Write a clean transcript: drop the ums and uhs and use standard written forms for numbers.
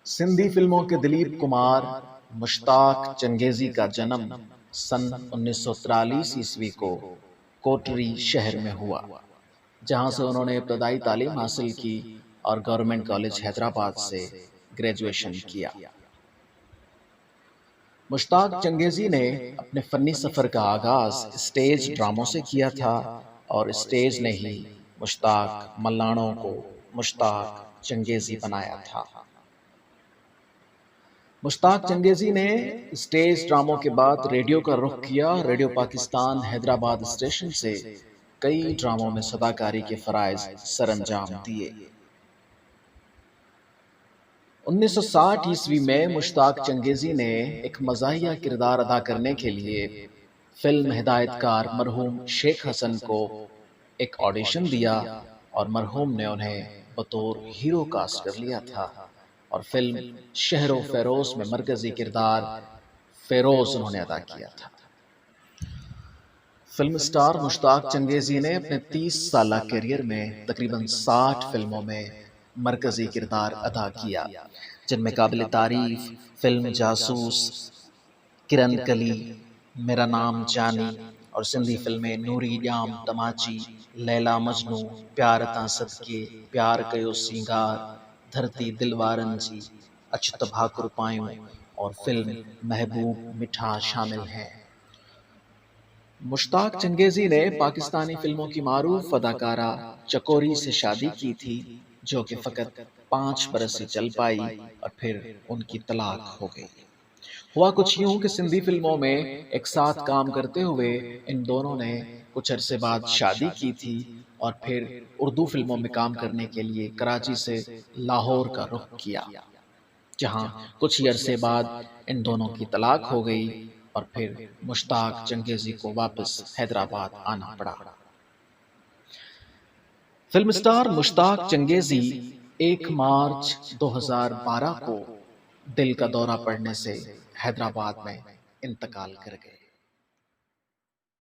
سندھی فلموں کے دلیپ کمار مشتاق چنگیزی کا جنم سن 1943 عیسوی کو کوٹری شہر میں ہوا، جہاں سے انہوں نے ابتدائی تعلیم حاصل کی اور گورنمنٹ کالج حیدرآباد سے گریجویشن کیا۔ مشتاق چنگیزی نے اپنے فنی سفر کا آغاز اسٹیج ڈراموں سے کیا تھا، اور اسٹیج نے ہی مشتاق ملانوں کو مشتاق چنگیزی بنایا تھا۔ مشتاق چنگیزی نے اسٹیج ڈراموں کے بعد ریڈیو کا رخ کیا۔ ریڈیو پاکستان حیدرآباد اسٹیشن سے کئی ڈراموں میں صداکاری کے فرائض سر انجام دیے۔ 1960 عیسوی میں مشتاق چنگیزی نے ایک مزاحیہ کردار ادا کرنے کے لیے فلم ہدایت کار مرحوم شیخ حسن کو ایک آڈیشن دیا، اور مرحوم نے انہیں بطور ہیرو کاسٹ کر لیا تھا، اور فلم شہر و فیروز میں مرکزی کردار فیروز انہوں نے ادا کیا تھا۔ فلم اسٹار مشتاق چنگیزی نے اپنے 30 سالہ کیریئر میں تقریباً 60 فلموں میں مرکزی کردار ادا کیا، جن میں قابل تعریف فلم جاسوس، کرن کلی، میرا نام جانی، اور سندھی فلمیں نوری ڄام تماچی، لیلا مجنوں، پیار تاں صدقے، پیار کیو سینگار، دھرتی دلوارن جی، اچھت بھاکر پایوں، اور فلم محبوب مٹھا شامل ہیں۔ مشتاق چنگیزی نے پاکستانی فلموں کی معروف اداکارہ چکوری سے شادی کی تھی، جو کہ فقط 5 برس ہی چل پائی اور پھر ان کی طلاق ہو گئی۔ ہوا کچھ یوں کہ سندھی فلموں میں ایک ساتھ کام کرتے ہوئے ان دونوں نے کچھ عرصے بعد شادی کی تھی، اور پھر اردو فلموں میں کام کرنے کے لیے کراچی سے لاہور کا رخ کیا، جہاں کچھ ہی عرصے بعد ان دونوں کی طلاق ہو گئی، اور پھر مشتاق چنگیزی کو واپس حیدرآباد آنا پڑا۔ فلم اسٹار مشتاق چنگیزی 1 مارچ 2012 کو دل کا دورہ پڑنے سے حیدرآباد میں انتقال کر گئے۔